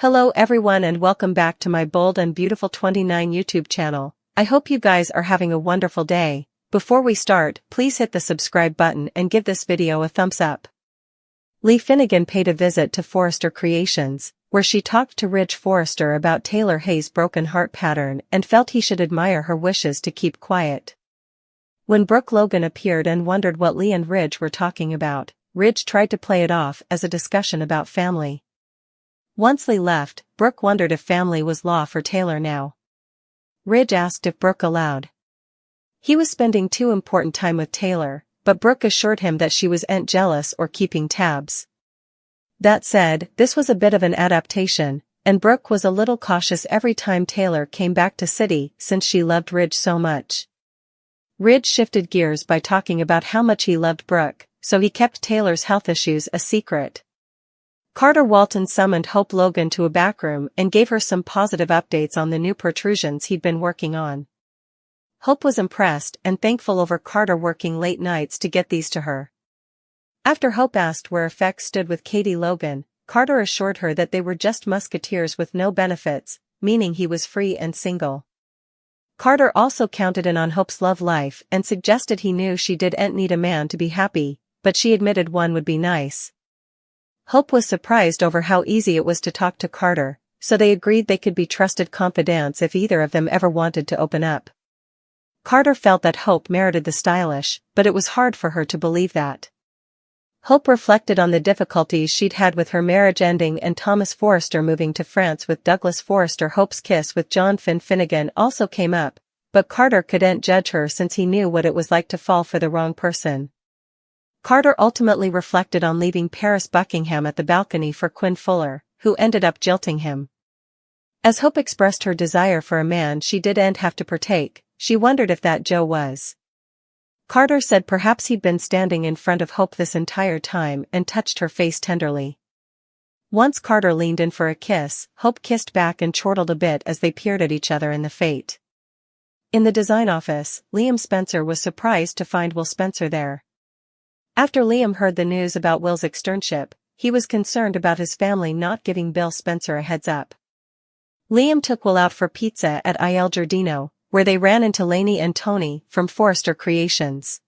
Hello everyone and welcome back to my Bold and Beautiful 29 YouTube channel. I hope you guys are having a wonderful day. Before we start, please hit the subscribe button and give this video a thumbs up. Lee Finnegan paid a visit to Forrester Creations, where she talked to Ridge Forrester about Taylor Hayes' broken heart pattern and felt he should admire her wishes to keep quiet. When Brook Logan appeared and wondered what Lee and Ridge were talking about, Ridge tried to play it off as a discussion about family. Once Lee left, Brook wondered if family was law for Taylor now. Ridge asked if Brook allowed. He was spending too important time with Taylor, but Brook assured him that she wasn't jealous or keeping tabs. That said, this was a bit of an adaptation, and Brook was a little cautious every time Taylor came back to city since she loved Ridge so much. Ridge shifted gears by talking about how much he loved Brook, so he kept Taylor's health issues a secret. Carter Walton summoned Hope Logan to a backroom and gave her some positive updates on the new protrusions he'd been working on. Hope was impressed and thankful over Carter working late nights to get these to her. After Hope asked where effects stood with Katie Logan, Carter assured her that they were just musketeers with no benefits, meaning he was free and single. Carter also counted in on Hope's love life and suggested he knew she didn't need a man to be happy, but she admitted one would be nice. Hope was surprised over how easy it was to talk to Carter, so they agreed they could be trusted confidants if either of them ever wanted to open up. Carter felt that Hope merited the stylish, but it was hard for her to believe that. Hope reflected on the difficulties she'd had with her marriage ending and Thomas Forrester moving to France with Douglas Forrester. Hope's kiss with John Finnegan also came up, but Carter couldn't judge her since he knew what it was like to fall for the wrong person. Carter ultimately reflected on leaving Paris Buckingham at the balcony for Quinn Fuller, who ended up jilting him. As Hope expressed her desire for a man she didn't have to partake, she wondered if that Joe was. Carter said perhaps he'd been standing in front of Hope this entire time and touched her face tenderly. Once Carter leaned in for a kiss, Hope kissed back and chortled a bit as they peered at each other in the fate. In the design office, Liam Spencer was surprised to find Will Spencer there. After Liam heard the news about Will's externship, he was concerned about his family not giving Bill Spencer a heads up. Liam took Will out for pizza at Il Giardino, where they ran into Lainey and Tony from Forrester Creations.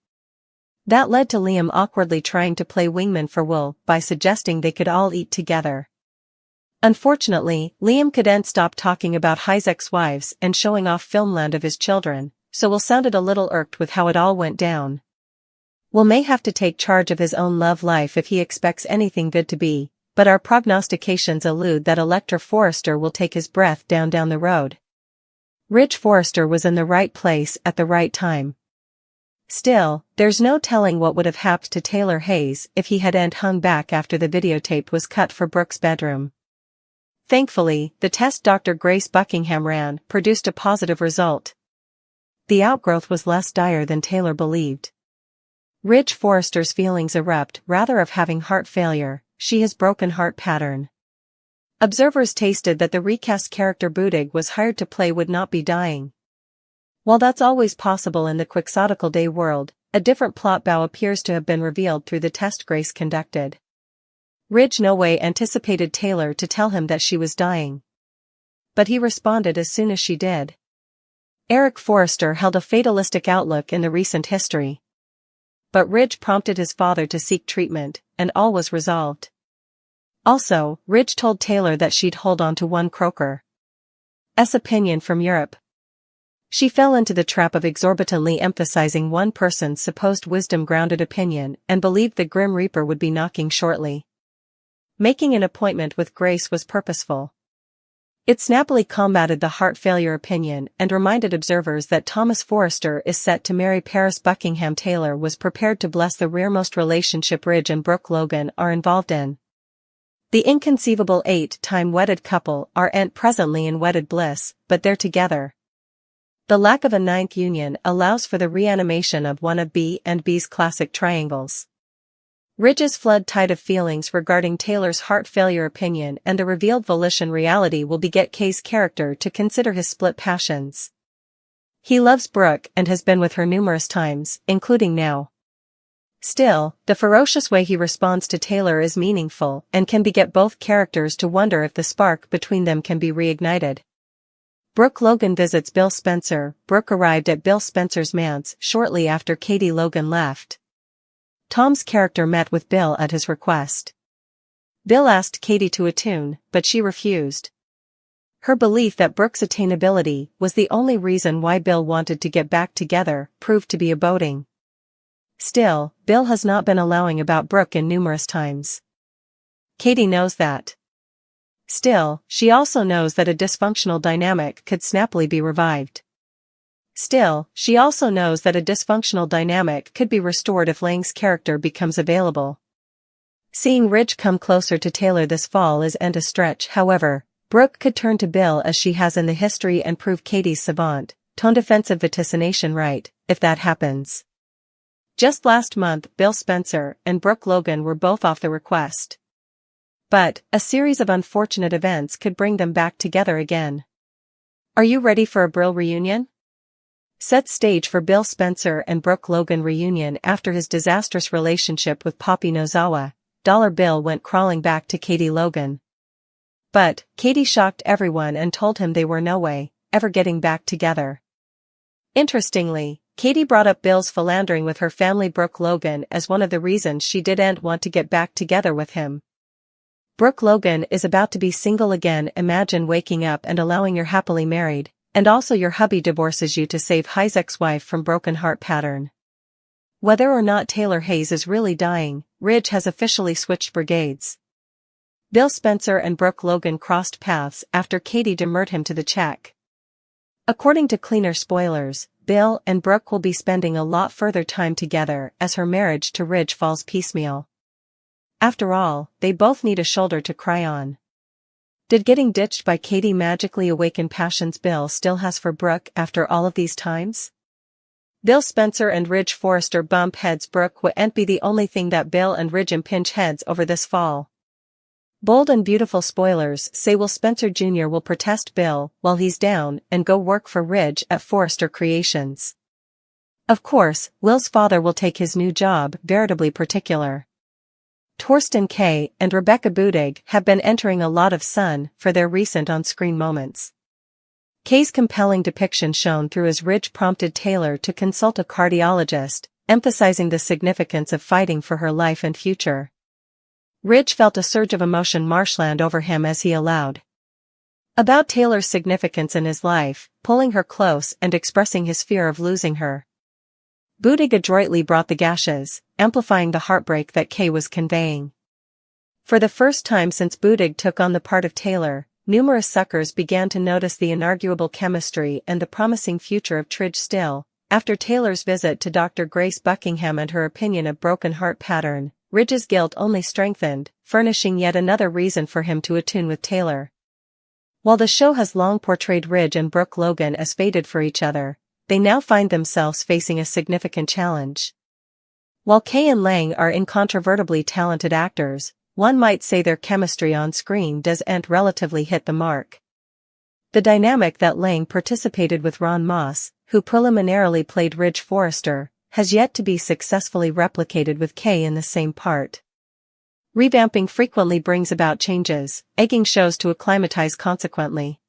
That led to Liam awkwardly trying to play wingman for Will by suggesting they could all eat together. Unfortunately, Liam couldn't stop talking about High's ex-wives and showing off filmland of his children, so Will sounded a little irked with how it all went down. Will may have to take charge of his own love life if he expects anything good to be, but our prognostications allude that Elector Forrester will take his breath down the road. Ridge Forrester was in the right place at the right time. Still, there's no telling what would have happened to Taylor Hayes if he hadn't hung back after the videotape was cut for Brook's bedroom. Thankfully, the test Dr. Grace Buckingham ran produced a positive result. The outgrowth was less dire than Taylor believed. Ridge Forrester's feelings erupt rather of having heart failure, she has broken heart pattern. Observers tasted that the recast character Bootig was hired to play would not be dying. While that's always possible in the quixotical day world, a different plot bow appears to have been revealed through the test Grace conducted. Ridge no way anticipated Taylor to tell him that she was dying. But he responded as soon as she did. Eric Forrester held a fatalistic outlook in the recent history. But Ridge prompted his father to seek treatment, and all was resolved. Also, Ridge told Taylor that she'd hold on to one croaker's opinion from Europe. She fell into the trap of exorbitantly emphasizing one person's supposed wisdom-grounded opinion and believed the Grim Reaper would be knocking shortly. Making an appointment with Grace was purposeful. It snappily combated the heart failure opinion and reminded observers that Thomas Forrester is set to marry Paris Buckingham. Taylor was prepared to bless the rearmost relationship Ridge and Brook Logan are involved in. The inconceivable 8-time wedded couple aren't presently in wedded bliss, but they're together. The lack of a ninth union allows for the reanimation of one of B and B's classic triangles. Ridge's flood tide of feelings regarding Taylor's heart failure opinion and the revealed volition reality will beget Kay's character to consider his split passions. He loves Brook and has been with her numerous times, including now. Still, the ferocious way he responds to Taylor is meaningful and can get both characters to wonder if the spark between them can be reignited. Brook Logan visits Bill Spencer. Brook arrived at Bill Spencer's manse shortly after Katie Logan left. Tom's character met with Bill at his request. Bill asked Katie to attune, but she refused. Her belief that Brook's attainability was the only reason why Bill wanted to get back together proved to be boding. Still, Bill has not been allowing about Brook in numerous times. Katie knows that. Still, she also knows that a dysfunctional dynamic could snappily be revived. Still, she also knows that a dysfunctional dynamic could be restored if Lang's character becomes available. Seeing Ridge come closer to Taylor this fall is a stretch. However, Brook could turn to Bill as she has in the history and prove Katie's savant, tone defensive vaticination right, if that happens. Just last month, Bill Spencer and Brook Logan were both off the request. But a series of unfortunate events could bring them back together again. Are you ready for a Brill reunion? Set stage for Bill Spencer and Brook Logan reunion. After his disastrous relationship with Poppy Nozawa, Dollar Bill went crawling back to Katie Logan. But Katie shocked everyone and told him they were no way ever getting back together. Interestingly, Katie brought up Bill's philandering with her family Brook Logan as one of the reasons she didn't want to get back together with him. Brook Logan is about to be single again. Imagine waking up and allowing you're happily married, and also your hubby divorces you to save his ex-wife from broken heart pattern. Whether or not Taylor Hayes is really dying, Ridge has officially switched brigades. Bill Spencer and Brook Logan crossed paths after Katie demurred him to the check. According to cleaner spoilers, Bill and Brook will be spending a lot further time together as her marriage to Ridge falls piecemeal. After all, they both need a shoulder to cry on. Did getting ditched by Katie magically awaken passions Bill still has for Brook after all of these times? Bill Spencer and Ridge Forrester bump heads. Brook won't be the only thing that Bill and Ridge impinge heads over this fall. Bold and Beautiful spoilers say Will Spencer Jr. will protest Bill while he's down and go work for Ridge at Forrester Creations. Of course, Will's father will take his new job veritably particular. Torsten K. and Rebecca Budig have been entering a lot of sun for their recent on-screen moments. K's compelling depiction shone through as Ridge prompted Taylor to consult a cardiologist, emphasizing the significance of fighting for her life and future. Ridge felt a surge of emotion marshland over him as he allowed about Taylor's significance in his life, pulling her close and expressing his fear of losing her. Budig adroitly brought the gashes, amplifying the heartbreak that Kay was conveying. For the first time since Budig took on the part of Taylor, numerous suckers began to notice the inarguable chemistry and the promising future of Tridge Still. After Taylor's visit to Dr. Grace Buckingham and her opinion of broken heart pattern, Ridge's guilt only strengthened, furnishing yet another reason for him to attune with Taylor. While the show has long portrayed Ridge and Brook Logan as fated for each other, they now find themselves facing a significant challenge. While Kay and Lang are incontrovertibly talented actors, one might say their chemistry on screen doesn't relatively hit the mark. The dynamic that Lang participated with Ron Moss, who preliminarily played Ridge Forrester, has yet to be successfully replicated with Kay in the same part. Revamping frequently brings about changes, egging shows to acclimatize consequently.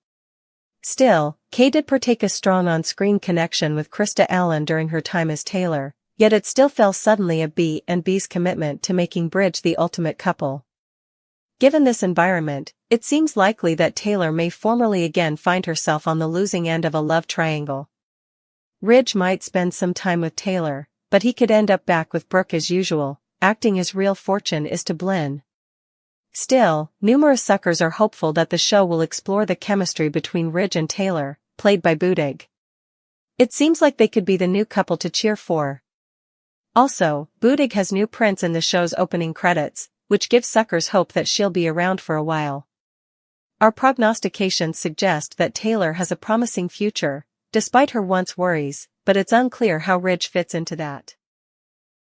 Still, Kay did partake a strong on-screen connection with Krista Allen during her time as Taylor, yet it still fell suddenly a B&B's commitment to making Bridge the ultimate couple. Given this environment, it seems likely that Taylor may formally again find herself on the losing end of a love triangle. Ridge might spend some time with Taylor, but he could end up back with Brook as usual, acting his real fortune is to Blinn. Still, numerous suckers are hopeful that the show will explore the chemistry between Ridge and Taylor, played by Budig. It seems like they could be the new couple to cheer for. Also, Budig has new prints in the show's opening credits, which gives suckers hope that she'll be around for a while. Our prognostications suggest that Taylor has a promising future, despite her once worries, but it's unclear how Ridge fits into that.